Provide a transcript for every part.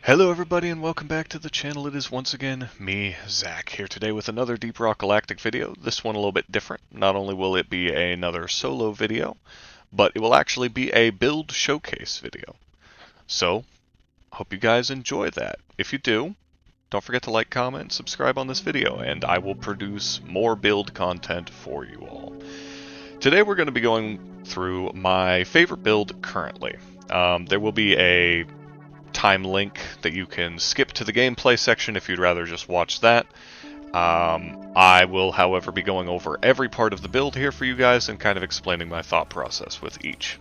Hello everybody and welcome back to the channel. It is once again me, Zach, here today with another Deep Rock Galactic video. This one a little bit different. Not only will it be another solo video, but it will actually be a build showcase video. So, hope you guys enjoy that. If you do, don't forget to like, comment, and subscribe on this video, and I will produce more build content for you all. Today we're going to be going through my favorite build currently. There will be a time link that you can skip to the gameplay section if you'd rather just watch that. I will, however, be going over every part of the build here for you guys and kind of explaining my thought process with each.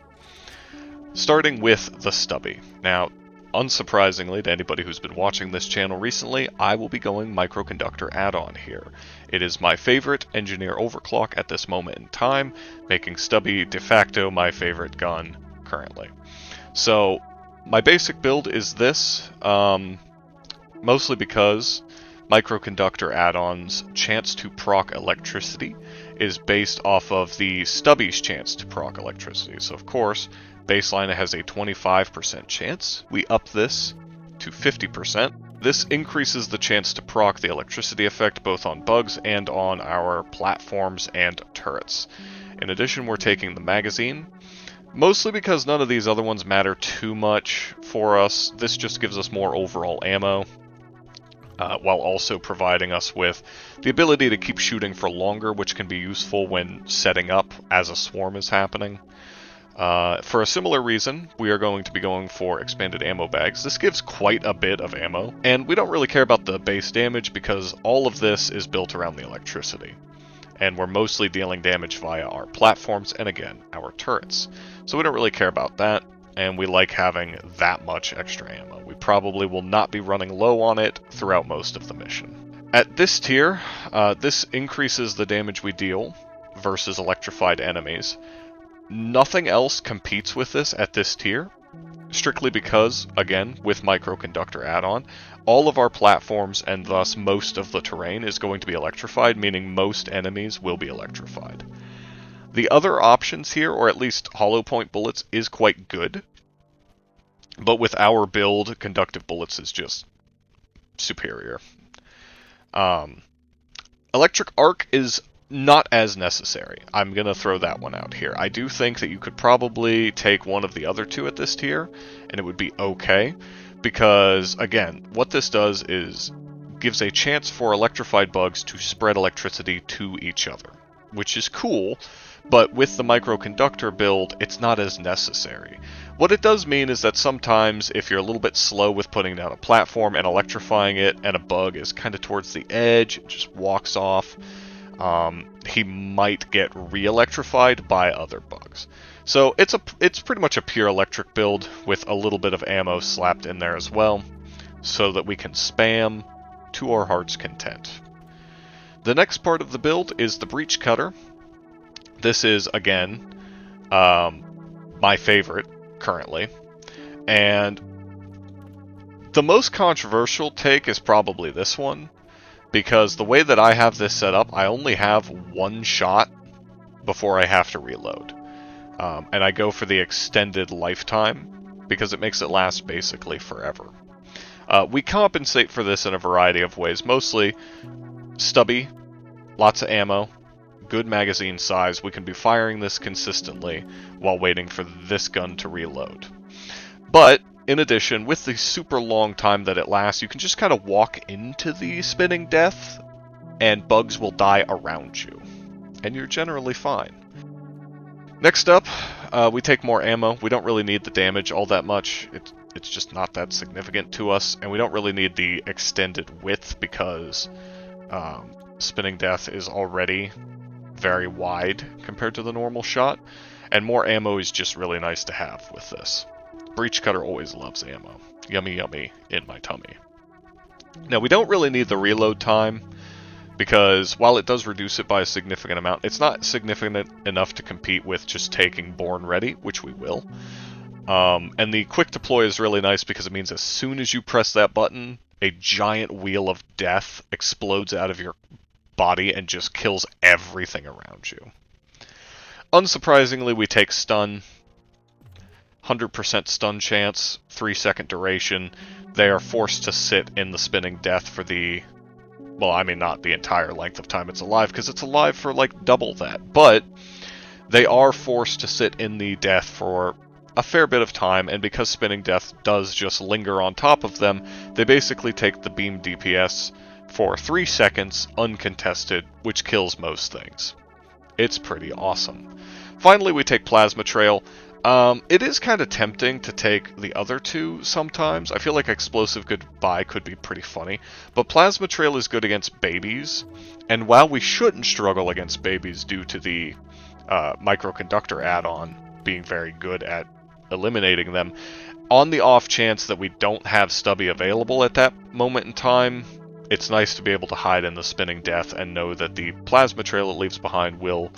Starting with the Stubby. Now, unsurprisingly to anybody who's been watching this channel recently, I will be going Microconductor add-on here. It is my favorite engineer overclock at this moment in time, making Stubby de facto my favorite gun currently. So, my basic build is this, mostly because Microconductor add-on's chance to proc electricity is based off of the Stubby's chance to proc electricity. So of course, baseline has a 25% chance. We up this to 50%. This increases the chance to proc the electricity effect both on bugs and on our platforms and turrets. In addition, we're taking the magazine. Mostly because none of these other ones matter too much for us. This just gives us more overall ammo, while also providing us with the ability to keep shooting for longer, which can be useful when setting up as a swarm is happening. For a similar reason, we are going to be going for expanded ammo bags. This gives quite a bit of ammo, and we don't really care about the base damage because all of this is built around the electricity. And we're mostly dealing damage via our platforms and, again, our turrets. So we don't really care about that, and we like having that much extra ammo. We probably will not be running low on it throughout most of the mission. At this tier, this increases the damage we deal versus electrified enemies. Nothing else competes with this at this tier, strictly because, again, with Microconductor add-on, all of our platforms and thus most of the terrain is going to be electrified, meaning most enemies will be electrified. The other options here, or at least hollow point bullets, is quite good, but with our build, conductive bullets is just superior. Electric arc is not as necessary. I'm going to throw that one out here. I do think that you could probably take one of the other two at this tier, and it would be okay, because, again, what this does is gives a chance for electrified bugs to spread electricity to each other, which is cool, but with the Microconductor build, it's not as necessary. What it does mean is that sometimes, if you're a little bit slow with putting down a platform and electrifying it, and a bug is kind of towards the edge, it just walks off, he might get re-electrified by other bugs. So it's pretty much a pure electric build with a little bit of ammo slapped in there as well, so that we can spam to our heart's content. The next part of the build is the breach cutter. This is, again, my favorite currently, and the most controversial take is probably this one, because the way that I have this set up, I only have one shot before I have to reload. And I go for the extended lifetime, because it makes it last basically forever. We compensate for this in a variety of ways, mostly Stubby, lots of ammo, good magazine size. We can be firing this consistently while waiting for this gun to reload. But in addition, with the super long time that it lasts, you can just kind of walk into the spinning death, and bugs will die around you, and you're generally fine. Next up, we take more ammo. We don't really need the damage all that much. It's just not that significant to us, and we don't really need the extended width because spinning death is already very wide compared to the normal shot, and more ammo is just really nice to have with this. Breach cutter always loves ammo. Yummy yummy in my tummy. Now, we don't really need the reload time, because while it does reduce it by a significant amount, it's not significant enough to compete with just taking Born Ready, which we will. And the quick deploy is really nice because it means as soon as you press that button, a giant wheel of death explodes out of your body and just kills everything around you. Unsurprisingly, we take stun. 100% stun chance, 3-second duration. they are forced to sit in the spinning death for the, well, I mean, not the entire length of time it's alive, because it's alive for like double that, but they are forced to sit in the death for a fair bit of time, and because spinning death does just linger on top of them, they basically take the beam DPS for 3 seconds uncontested, which kills most things. It's pretty awesome. Finally, we take Plasma Trail. It is kind of tempting to take the other two sometimes. I feel like Explosive Goodbye could be pretty funny, but Plasma Trail is good against babies, and while we shouldn't struggle against babies due to the Microconductor add-on being very good at eliminating them, on the off chance that we don't have Stubby available at that moment in time, it's nice to be able to hide in the spinning death and know that the Plasma Trail it leaves behind will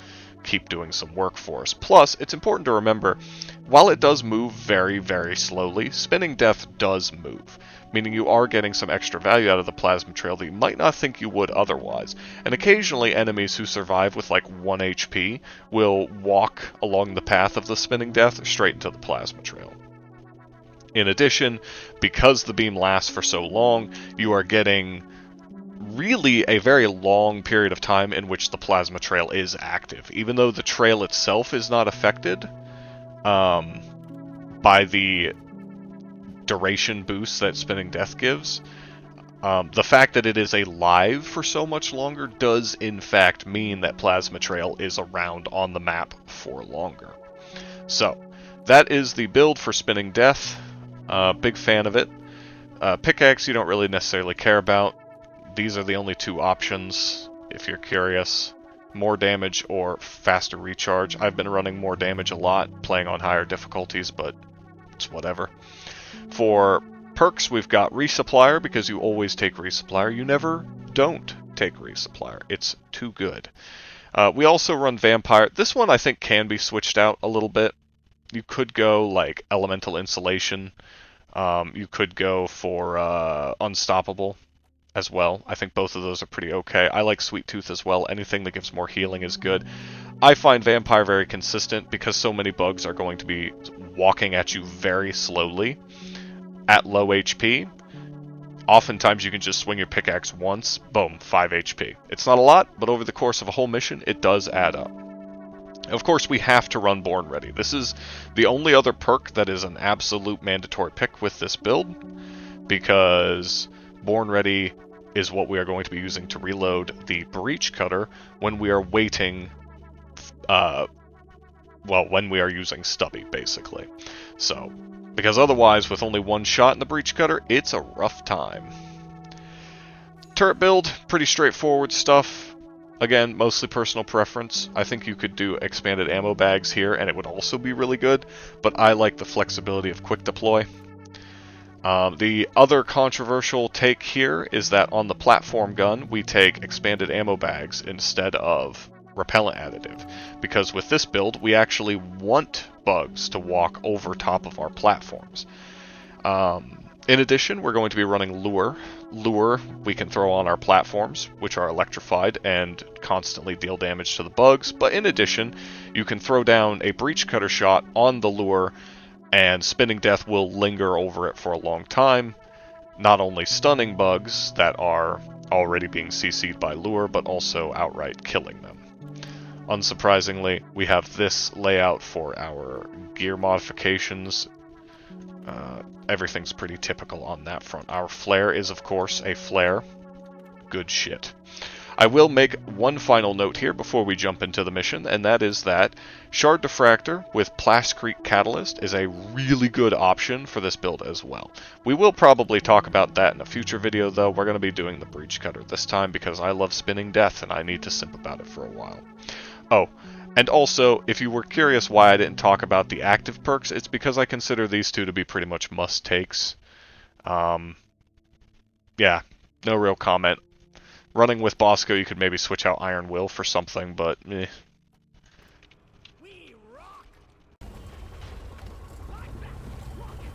keep doing some work for us. Plus, it's important to remember, while it does move very, very slowly, spinning death does move, meaning you are getting some extra value out of the Plasma Trail that you might not think you would otherwise. And occasionally enemies who survive with like 1 HP will walk along the path of the spinning death straight into the Plasma Trail. In addition, because the beam lasts for so long, you are getting really a very long period of time in which the Plasma Trail is active. Even though the trail itself is not affected by the duration boost that Spinning Death gives, the fact that it is alive for so much longer does in fact mean that Plasma Trail is around on the map for longer. So, that is the build for Spinning Death. Big fan of it. Pickaxe you don't really necessarily care about. These are the only two options, if you're curious. More damage or faster recharge. I've been running more damage a lot, playing on higher difficulties, but it's whatever. For perks, we've got Resupplier, because you always take Resupplier. You never don't take Resupplier. It's too good. We also run Vampire. This one I think can be switched out a little bit. You could go like Elemental Insulation. You could go for Unstoppable as well. I think both of those are pretty okay. I like Sweet Tooth as well. Anything that gives more healing is good. I find Vampire very consistent because so many bugs are going to be walking at you very slowly at low HP. Oftentimes you can just swing your pickaxe once, boom, 5 HP. It's not a lot, but over the course of a whole mission, it does add up. Of course, we have to run Born Ready. This is the only other perk that is an absolute mandatory pick with this build, because Born Ready is what we are going to be using to reload the Breach Cutter when we are waiting, when we are using Stubby, basically. So, because otherwise, with only one shot in the Breach Cutter, it's a rough time. Turret build, pretty straightforward stuff. Again, mostly personal preference. I think you could do expanded ammo bags here, and it would also be really good, but I like the flexibility of quick deploy. The other controversial take here is that on the platform gun, we take expanded ammo bags instead of repellent additive, because with this build, we actually want bugs to walk over top of our platforms. In addition, we're going to be running Lure. Lure we can throw on our platforms, which are electrified and constantly deal damage to the bugs, but in addition, you can throw down a Breach Cutter shot on the Lure, and Spinning Death will linger over it for a long time, not only stunning bugs that are already being CC'd by Lure, but also outright killing them. Unsurprisingly, we have this layout for our gear modifications. Everything's pretty typical on that front. Our flare is, of course, a flare. Good shit. I will make one final note here before we jump into the mission, and that is that Shard Diffractor with Plascrete Catalyst is a really good option for this build as well. We will probably talk about that in a future video, though. We're going to be doing the Breach Cutter this time because I love Spinning Death and I need to simp about it for a while. Oh, and also, if you were curious why I didn't talk about the active perks, it's because I consider these two to be pretty much must-takes. Yeah, no real comment. Running with Bosco, you could maybe switch out Iron Will for something, but eh.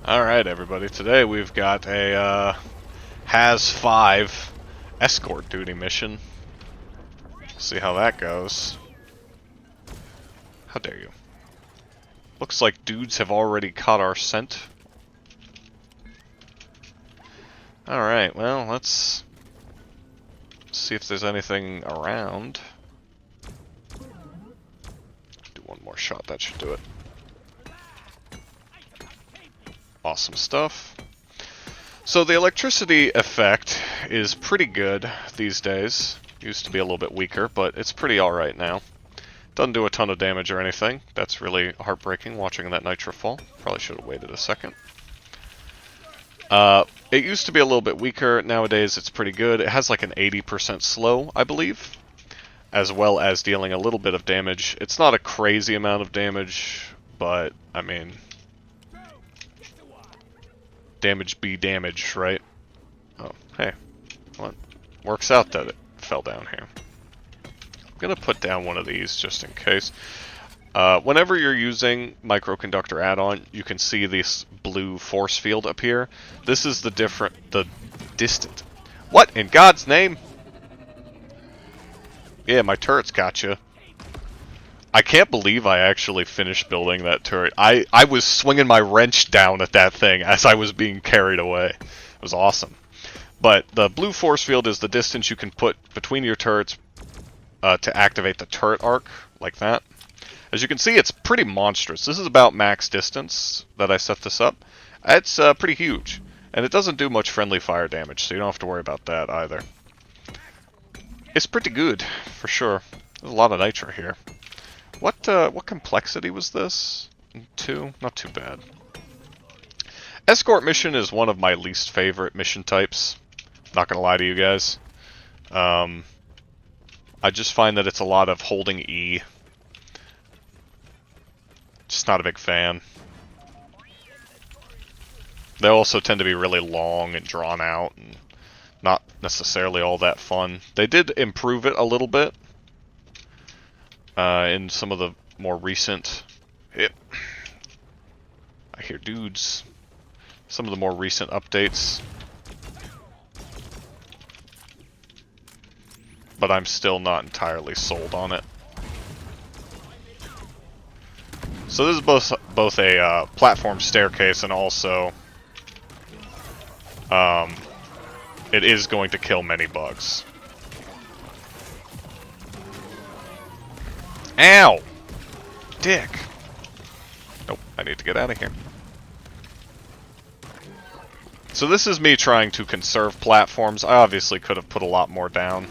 Alright, everybody. Today we've got a Has 5 escort duty mission. See how that goes. How dare you. Looks like dudes have already caught our scent. Alright, well, let's see if there's anything around. Do one more shot, that should do it. Awesome stuff. So the electricity effect is pretty good these days. Used to be a little bit weaker, but it's pretty alright now. Doesn't do a ton of damage or anything. That's really heartbreaking watching that nitro fall. Probably should have waited a second. It used to be a little bit weaker. Nowadays it's pretty good. It has like an 80% slow, I believe, as well as dealing a little bit of damage. It's not a crazy amount of damage, but, I mean, damage be damage, right? Oh, hey. Well, works out that it fell down here. I'm gonna put down one of these just in case. Whenever you're using microconductor add-on, you can see this blue force field up here. This is the distant. What in God's name? Yeah, my turret's gotcha. I can't believe I actually finished building that turret. I was swinging my wrench down at that thing as I was being carried away. It was awesome. But the blue force field is the distance you can put between your turrets to activate the turret arc, like that. As you can see, it's pretty monstrous. This is about max distance that I set this up. It's pretty huge. And it doesn't do much friendly fire damage, so you don't have to worry about that either. It's pretty good, for sure. There's a lot of nitro here. What complexity was this? 2? Not too bad. Escort mission is one of my least favorite mission types. Not gonna lie to you guys. I just find that it's a lot of holding E. Just not a big fan. They also tend to be really long and drawn out and not necessarily all that fun. They did improve it a little bit in some of the more recent... I hear dudes. Some of the more recent updates. But I'm still not entirely sold on it. So this is both a platform staircase and also it is going to kill many bugs. Ow! Dick! Nope, I need to get out of here. So this is me trying to conserve platforms. I obviously could have put a lot more down.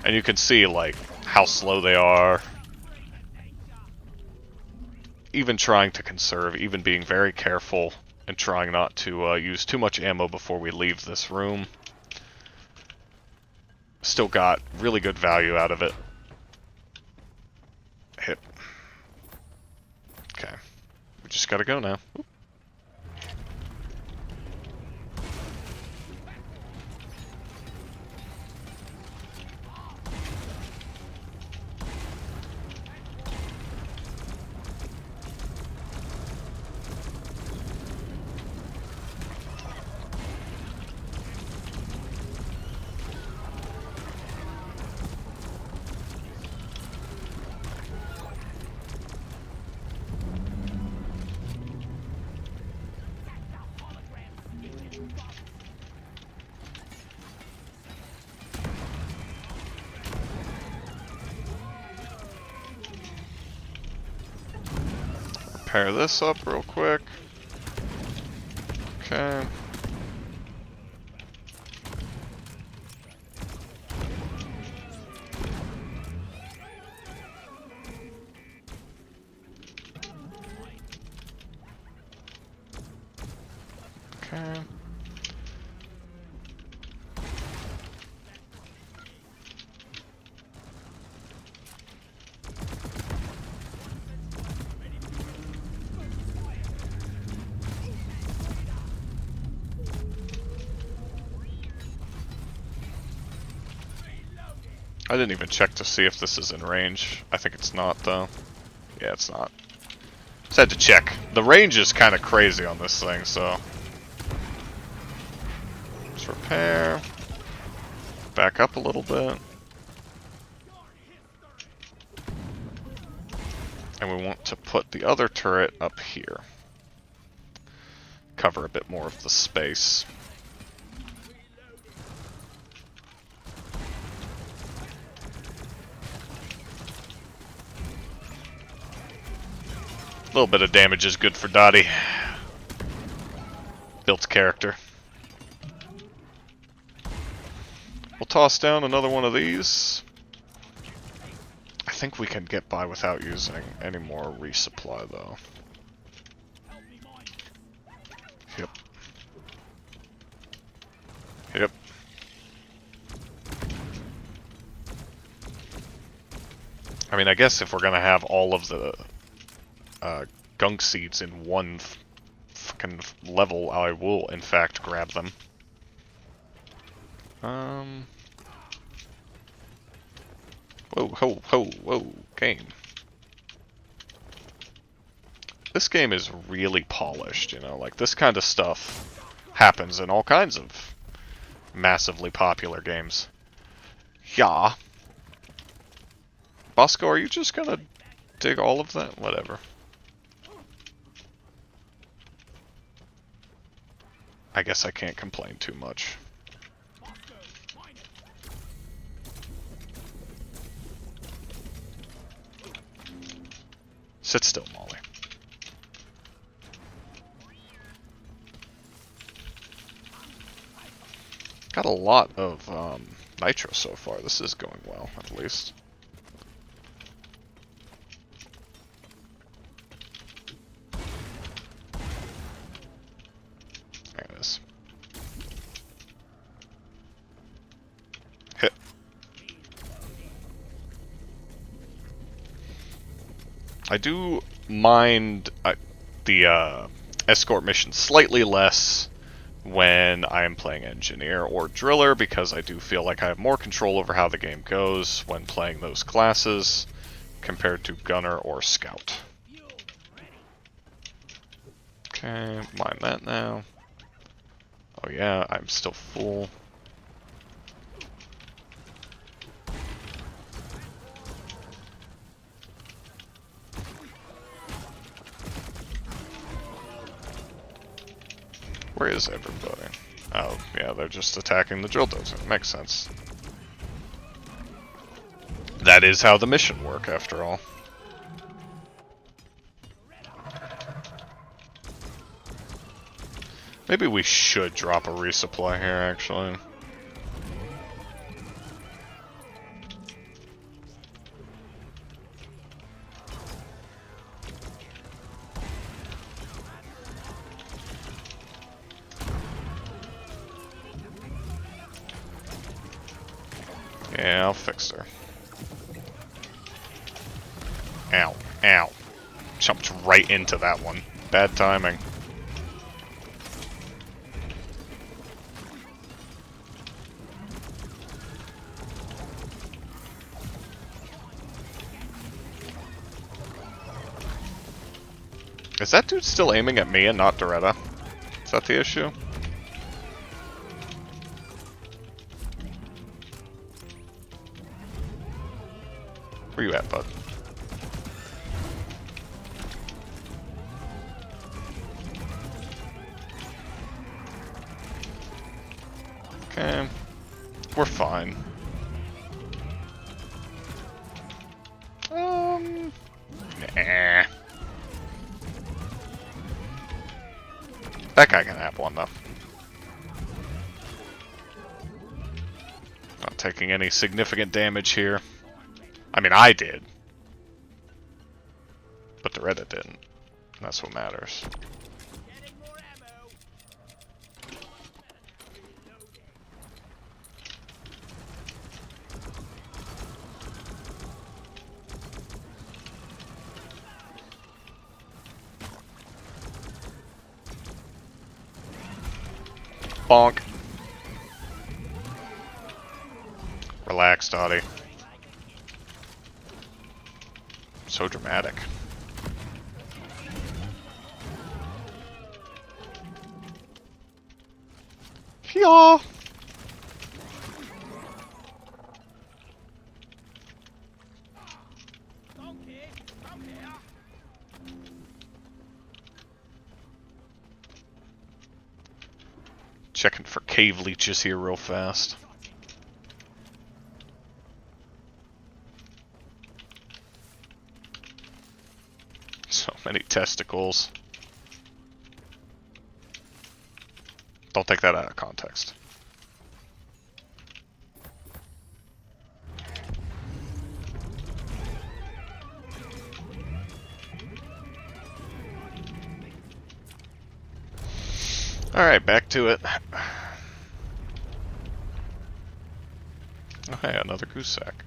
And you can see, like, how slow they are. Even trying to conserve, even being very careful, and trying not to use too much ammo before we leave this room. Still got really good value out of it. Hit. Okay. We just gotta go now. Oop. Repair this up real quick. Okay. Okay. I didn't even check to see if this is in range. I think it's not, though. Yeah, it's not. Just had to check. The range is kind of crazy on this thing, so... Let's repair. Back up a little bit. And we want to put the other turret up here. Cover a bit more of the space. little bit of damage is good for Dottie. Built character. We'll toss down another one of these. I think we can get by without using any more resupply, though. Yep. Yep. I mean, I guess if we're gonna have all of the gunk seeds in one fucking level, I will, in fact, grab them. Whoa, ho, ho, whoa, game. This game is really polished, you know, like, this kind of stuff happens in all kinds of massively popular games. Yeah. Bosco, are you just gonna dig all of that? Whatever. I guess I can't complain too much. Sit still, Molly. Got a lot of nitro so far. This is going well, at least. There it is. Hit. I do mind the escort mission slightly less when I am playing Engineer or Driller, because I do feel like I have more control over how the game goes when playing those classes compared to Gunner or Scout. Okay, mind that now. Oh yeah, I'm still full. Where is everybody? Oh, yeah, they're just attacking the drill dozer. Makes sense. That is how the mission work, after all. Maybe we should drop a resupply here, actually. Yeah, I'll fix her. Ow, ow. Jumped right into that one. Bad timing. Is that dude still aiming at me and not Doretta? Is that the issue? Where you at, bud? Okay. We're fine. Nah. That guy can have one, though. Not taking any significant damage here. I mean, I did. But the Reddit didn't. That's what matters. Bonk. Relax, Dottie. So dramatic. Yeah. Checking for cave leeches here real fast. So Any testicles. Don't take that out of context. Alright, back to it. Oh, hey, another goose sack.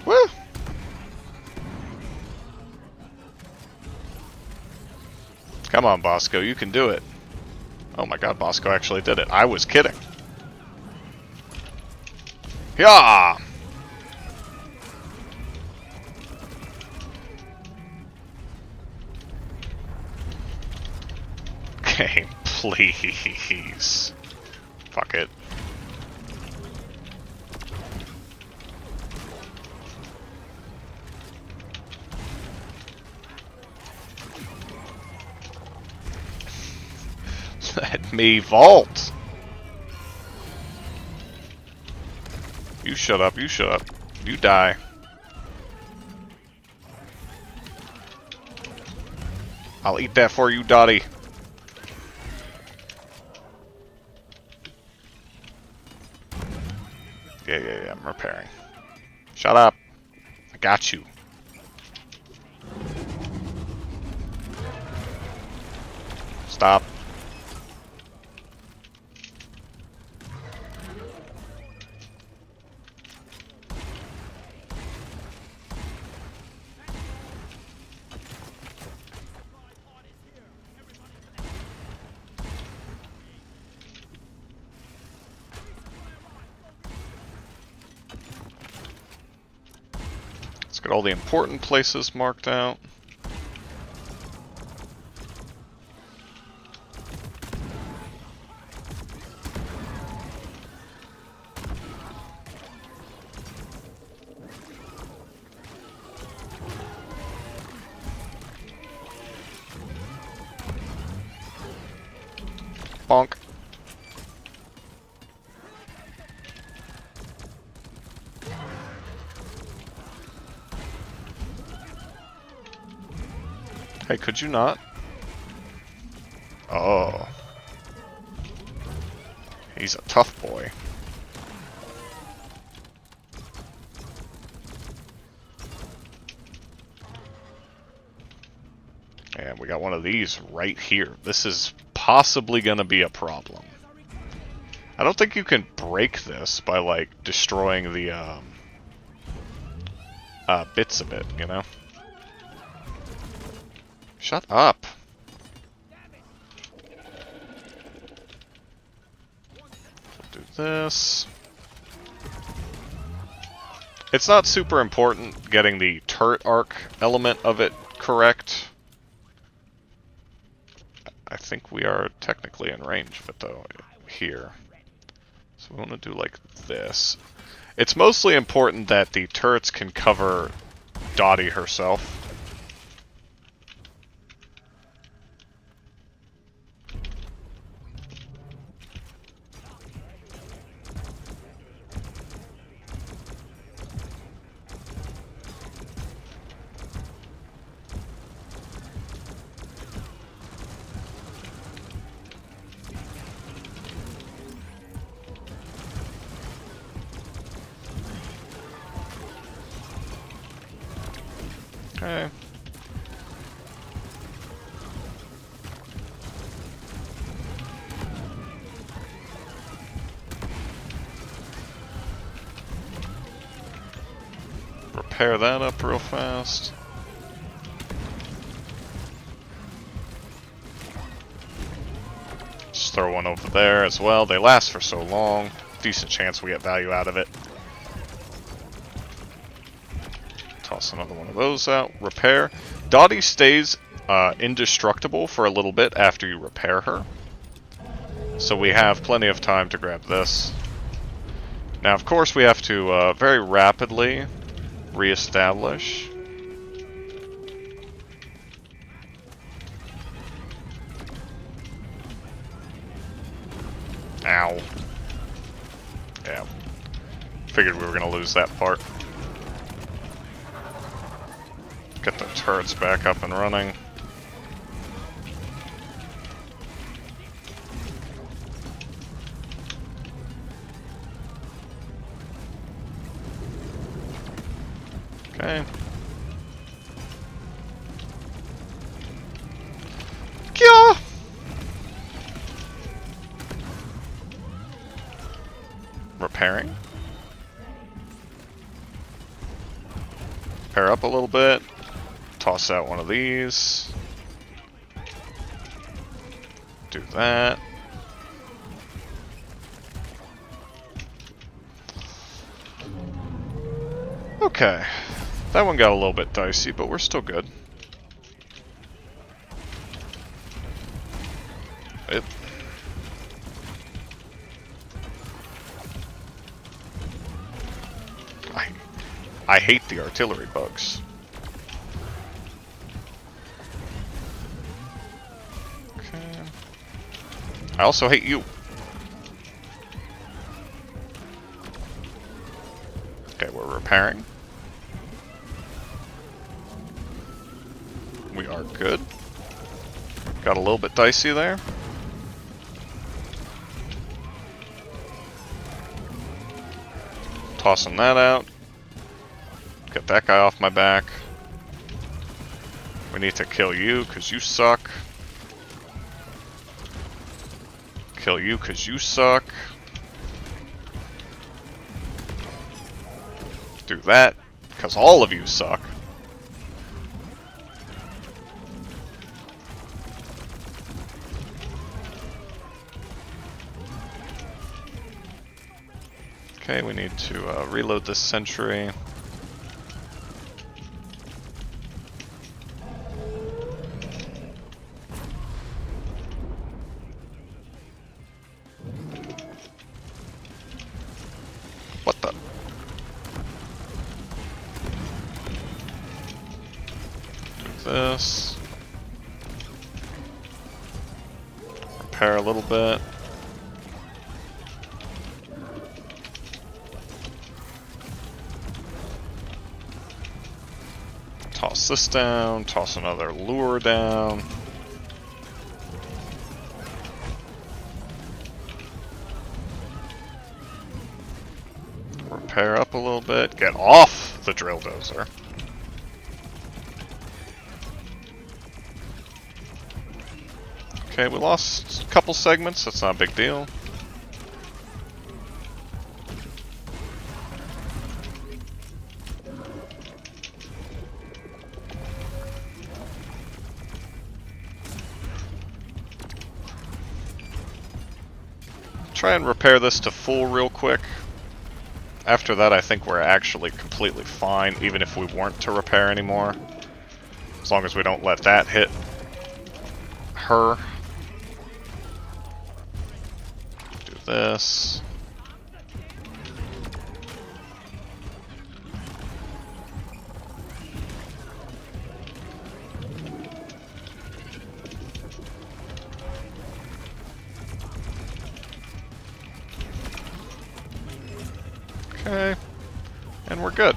Woo! Come on, Bosco, you can do it. Oh my god, Bosco actually did it. I was kidding. Yeah. Okay, please. Fuck it. Let me vault. You shut up, you shut up. You die. I'll eat that for you, Dottie. Yeah, I'm repairing. Shut up. I got you. Stop. Let's get all the important places marked out. Bonk. Hey, could you not? Oh. He's a tough boy. And we got one of these right here. This is possibly going to be a problem. I don't think you can break this by, like, destroying the bits of it, you know? Shut up. Do this. It's not super important getting the turret arc element of it correct. I think we are technically in range of it, though, here. So we want to do like this. It's mostly important that the turrets can cover Dottie herself. Okay. Repair that up real fast. Just throw one over there as well. They last for so long. Decent chance we get value out of it. Toss another one of those out. Repair. Dottie stays indestructible for a little bit after you repair her. So we have plenty of time to grab this. Now, of course, we have to very rapidly reestablish. Ow. Yeah. Figured we were going to lose that part. Get the turrets back up and running. Okay. Kia! Repairing. Repair up a little bit. Toss out one of these. Do that. Okay. That one got a little bit dicey, but we're still good. I hate the artillery bugs. Okay. I also hate you. Okay, we're repairing. We are good. Got a little bit dicey there. Tossing that out. Get that guy off my back. We need to kill you because you suck. Kill you because you suck. Do that because all of you suck. Okay, we need to reload this sentry. What the? Do this. Repair a little bit. Toss this down, toss another lure down. Repair up a little bit. Get off the drill dozer. Okay, we lost a couple segments, that's not a big deal. Try and repair this to full real quick. After that, I think we're actually completely fine, even if we weren't to repair anymore. As long as we don't let that hit her. Do this. Okay, and we're good.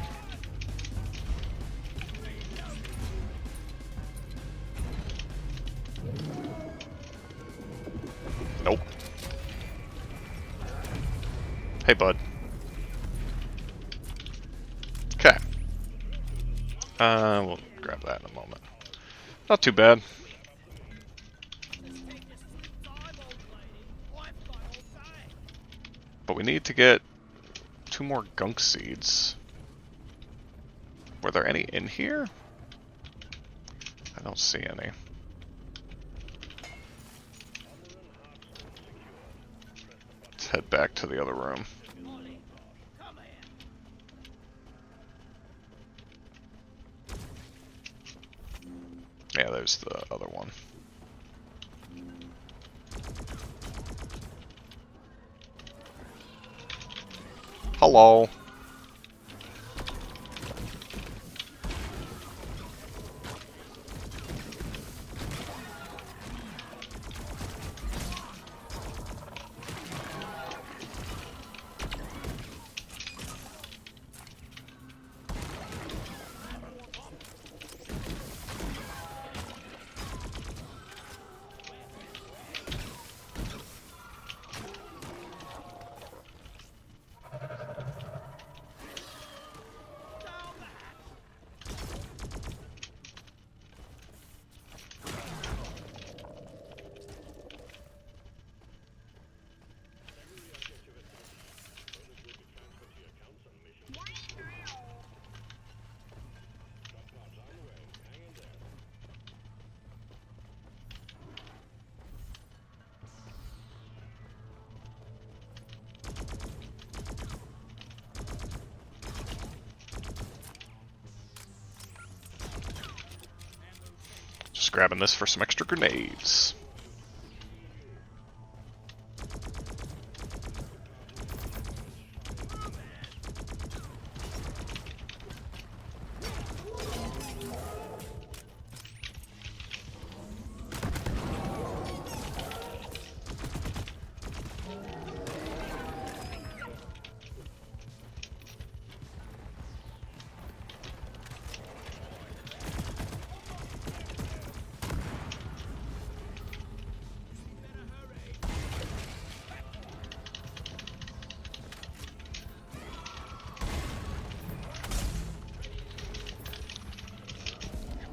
Nope. Hey, bud. Okay. We'll grab that in a moment. Not too bad. But we need to get 2 more gunk seeds. Were there any in here? I don't see any. head back to the other room. Yeah, there's the other one. Hello. Just grabbing this for some extra grenades.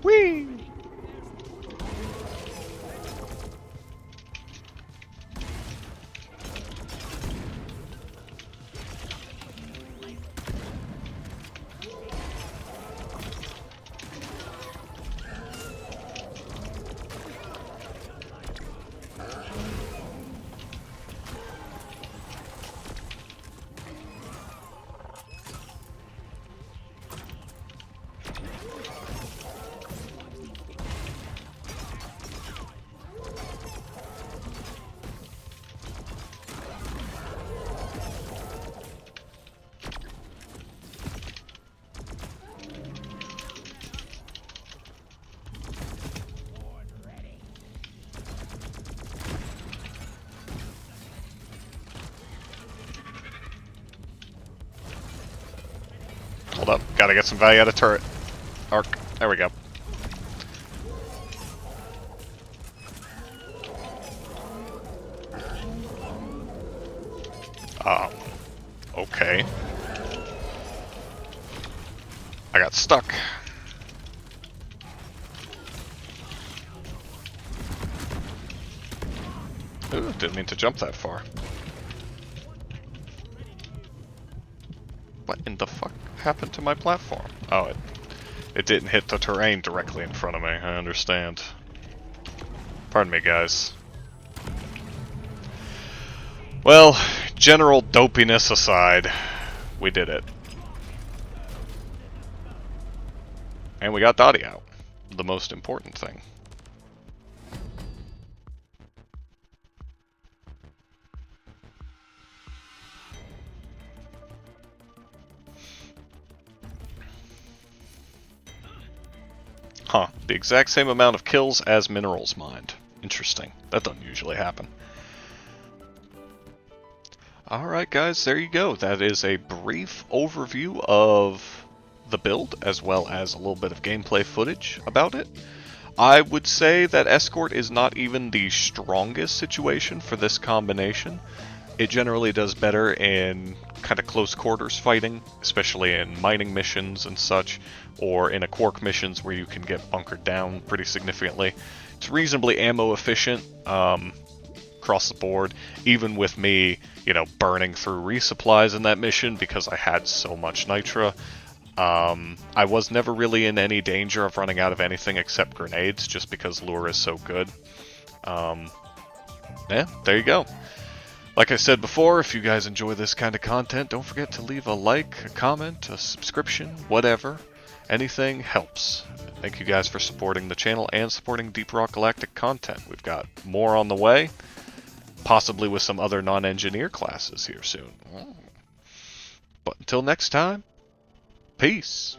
Whee! Hold up, gotta get some value out of turret. Arc, there we go. Okay. I got stuck. Ooh, didn't mean to jump that far. What in the fuck happened to my platform? Oh, it didn't hit the terrain directly in front of me, I understand. Pardon me, guys. Well, general dopiness aside, we did it. And we got Dottie out. The most important thing. Huh, the exact same amount of kills as minerals mined. Interesting. That doesn't usually happen. Alright guys, there you go. That is a brief overview of the build, as well as a little bit of gameplay footage about it. I would say that Escort is not even the strongest situation for this combination. It generally does better in kind of close quarters fighting, especially in mining missions and such, or in a Quark missions where you can get bunkered down pretty significantly. It's reasonably ammo efficient across the board, even with me, you know, burning through resupplies in that mission because I had so much nitra. I was never really in any danger of running out of anything except grenades, just because lure is so good. Yeah, there you go. Like I said before, if you guys enjoy this kind of content, don't forget to leave a like, a comment, a subscription, whatever. Anything helps. Thank you guys for supporting the channel and supporting Deep Rock Galactic content. We've got more on the way, possibly with some other non-engineer classes here soon. But until next time, peace.